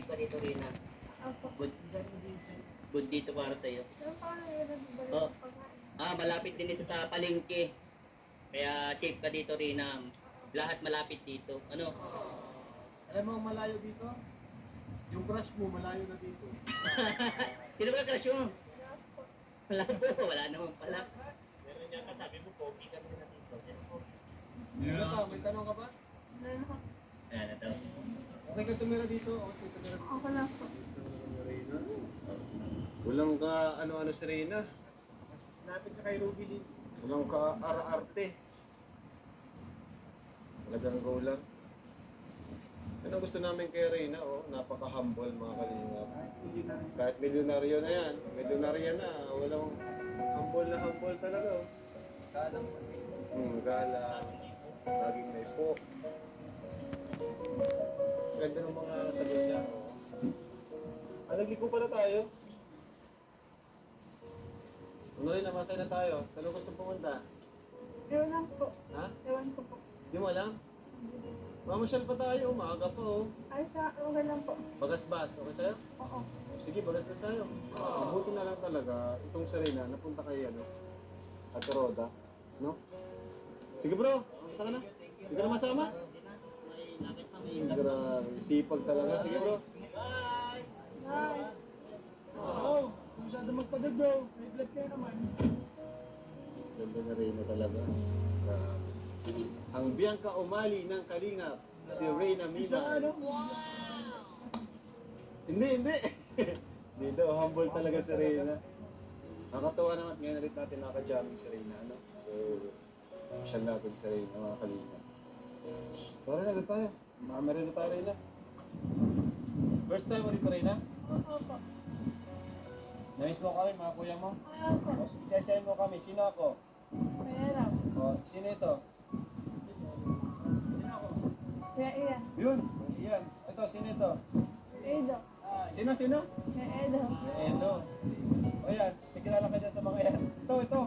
safe ka dito, Rina. Opo. Good dito para sa'yo. Saan pa kayo nagbalik Oh. ng pagkain? Malapit din dito sa palengke. Kaya safe ka dito, Rina. Lahat malapit dito. Ano? Alam mo, malayo dito? Yung crush mo, malayo na dito. Sino ba crush mo? Yes po. Wala po, wala naman pala. Meron niya kasabi mo, pogi ka na dito. Sino po? Ano pa? May tanong ka ba? Meron ako. Ayan, ito. Okay ka tumira dito? Okay ka tumira dito? Ako lang po. Reyna? Walang ka ano-ano si Reyna. Lapit ka kay Ruby din. Walang ka arte. Talagang go lang. Yan ang gusto namin kay Reyna, oh. Napaka-humble mga kalingap. Kahit milyonaryo na yan. Milyonaryo na. Walang humble talaga, oh. Galang pati. Galang. Laging may po. Ganda ng mga sagot niya, oh. Nagliko pala tayo. Ano rin, namasay na tayo. Saan mo gusto pumunta? Ewan lang po. Ha? Ewan ko po. Di mo alam? Mamasyal pa tayo, umaga pa, oh. Ay, okay lang po. Bagasbas, okay sa'yo? Oo. Sige, bagasbas tayo. Mabuti na lang talaga, itong Serena, napunta kay ano, at Roda, no? Sige bro, punta ka na. Hindi ka na masama? Grabe, sipag talaga. Sige bro. Bye! Bye. Oo, kung saan na magpadag bro, may blood kayo naman. Ganda na Reyna talaga. Grabe. Ang Bianca Umali ng Kalingap, si Reyna Mima. Hindi. Dito, humble talaga si Reyna. Nakakatawa naman, ngayon ulit natin naka-jamming si Reyna, ano? So, siya natin si Reyna, mga Kalingap. Tara na, tayo. Makamerenda tayo, Reyna. First time mo dito, Reyna? Oo po. Namiss mo kami, mga kuya mo? Ayaw po. O, isa-isahin mo kami. Sino ako? Mahirap. O, sino ito? Kaya iyan. Yun. Iyan. Ito, sino ito? Edo. Sino? Kaya Edo. Edo. O yan, may kilala ka dyan sa mga yan. Ito.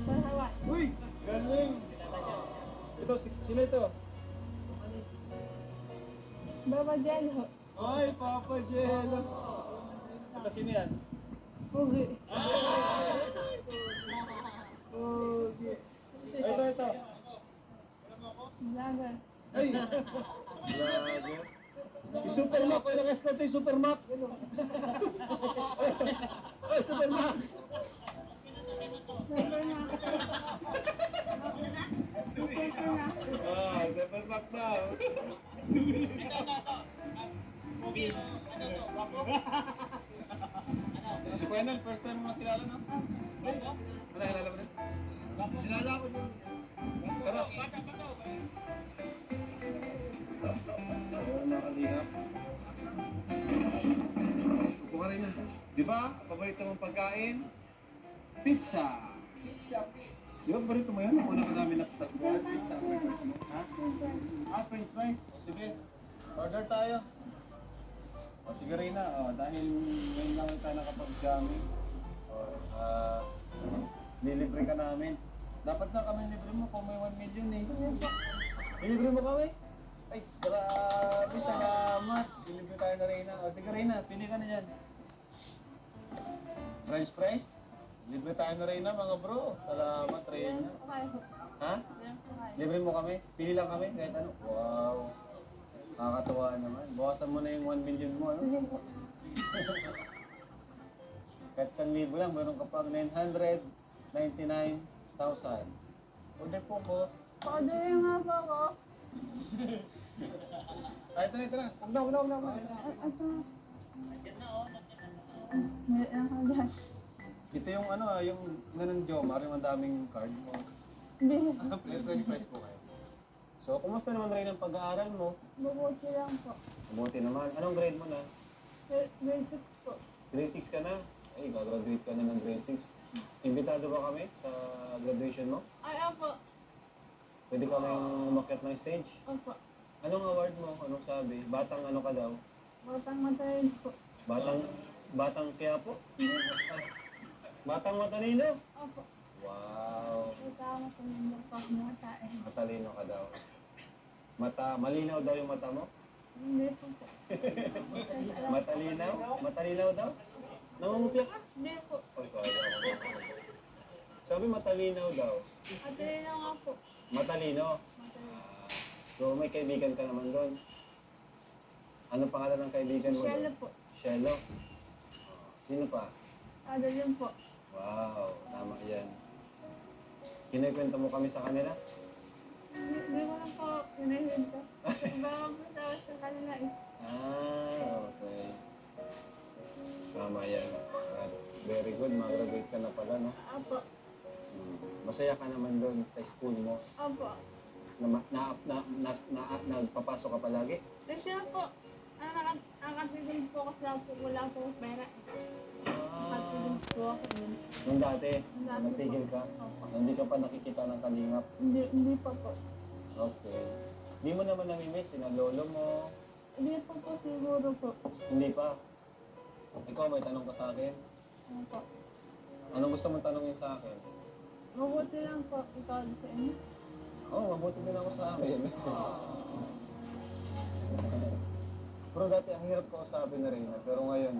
Panahawan. Uy! Galing! Ito, sino ito? Baba Jelho. Ay, Papa Jello! Ito, sino yan? Pugi. Okay. Ito. Vlogger. Ay! Grabe. Si Supermac, ay nag-escort yung Supermac. Ay, Supermac! Supermac daw. Si Kuenel, first time mo makilala, no? Ano, kilala mo rin? Kilala ko yun. Tara. Mga kalingap. Upo ka rin na. Di ba? Paborito mong pagkain? Pizza. Di ba paborito mo yan? Una ka namin natatagpuan. Pizza. Ha? French fries. O sige. Order tayo. O sige Reyna. Dahil ngayon lang tayo nakapag-jamming. Nilibre ka namin. Dapat na kami libre mo kung may 1 million eh. Nilibre mo kami? Ay, grabe, salamat. Dilibre tayo na Reyna. O sige Reyna, pili ka na yan. French fries? Libre tayo na Reyna mga bro. Salamat Reyna. Ha? Libre mo kami? Pili lang kami kahit ano. Wow. Nakakatuwa naman. Bawasan mo na yung 1 million mo, ano? Kahit 1,000 lang, meron ka pang 999,000. Order po ko. Order nga po ako. Ay, ito na. Huwag na. Ito. Meron ako dyan. Ito yung ano yung ng Jomar, yung ang daming card mo. Hindi. French fries po kayo. So, kumusta naman rin ang pag-aaral mo? Mabuti lang po. Mabuti naman. Anong grade mo na? Grade 6 po. Grade 6 ka na? Ay, gagraduate ka na ng grade 6. Imbitado ba kami sa graduation mo? Ay, opo. Pwede ka yung umakyat ng stage? Opo. Anong award mo? Anong sabi? Batang ano ka daw? Batang matayin po. Batang kaya po? Hindi po. Batang matalino? Malinaw daw yung mata mo? Hindi po po. Matalinaw? Matalinaw daw? Nangungupya ka? Hindi po. Oy, kaya. Sabi matalinaw daw. Ate lang nga po. Matalino? So may kaibigan ka naman doon. Ano pangalan ng kaibigan mo Shella doon? po. Shello. Sino pa? Adeline po. Wow, tama yan. Kinikwento mo kami sa kanila? Hindi ko lang po pinahinta. Baka po sa kanila eh. Okay. Tama yan. At very good, mag-graduate ka na pala, no? Apo. Masaya ka naman doon sa school mo. Apo. Nagpapasok ka palagi? Kasi po, nakatidig po kasi ako wala po pera. Nakatidig po ako yun. Nung dati, Dati nagtigil po. ka? Opo. Hindi ka pa nakikita ng kalingap? Hindi pa po. Okay. Hindi mo naman namimiss, sina lolo mo? Hindi pa po siguro po. Hindi pa. Ikaw, may tanong ka sa akin? Ano po? Anong gusto mong tanongin sa akin? Mabuti lang po ikaw sa inyo. Oo, mabuti din ako sa akin. Pero dati, ang hirap kausapin na Reyna. Pero ngayon,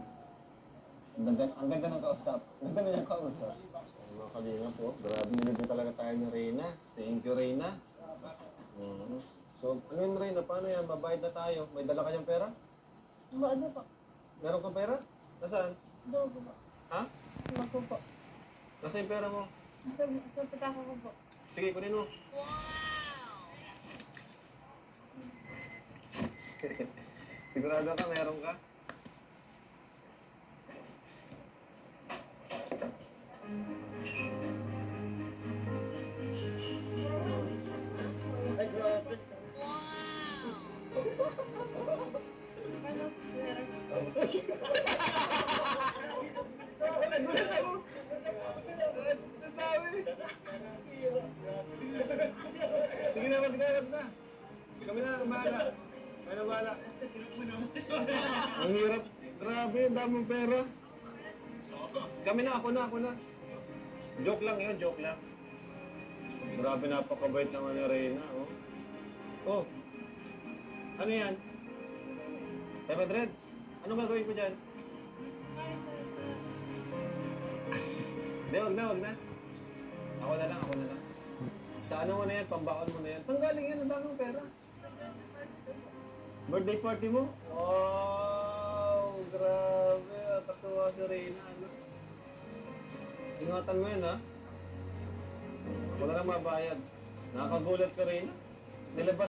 ang ganda ng kausap. Ang ganda niyang kausap. Ay, mga kalinga po. Grabe, nilibig talaga tayo ni Reyna. Thank you, Reyna. So, ano yun, Reyna? Paano yan? Babayad na tayo. May dala kayang pera? Ano po? Meron kang pera? Nasaan? Dogo po. Ha? Dogo po. Nasaan yung pera mo? Sa pitaka ko po. Sige, kunin mo. Sigurado ka, meron ka? Ay, grabe. Ano po? Meron po. Nagulat ako! Sige na, mag-garap na. Kami na, bahala. Kami na, bahala. Ang hirap. Grabe, ang daming pera. Kami na, ako na. Joke lang yun, joke lang. Grabe, napakabait naman ni Reyna, oh. Oh. Ano yan? 500? Anong gagawin ko dyan? Hindi, wag na. Ako na lang. Sa ano mo na yan, pambaon mo na yan. Saan galing yan? Ang daming pera. Birthday party mo? Wow! Grabe. Katuwa si Reyna. Ano? Ingatan mo yan, ha? Wala nang mabayad. Nakakagulat ka, Reyna. Nilabas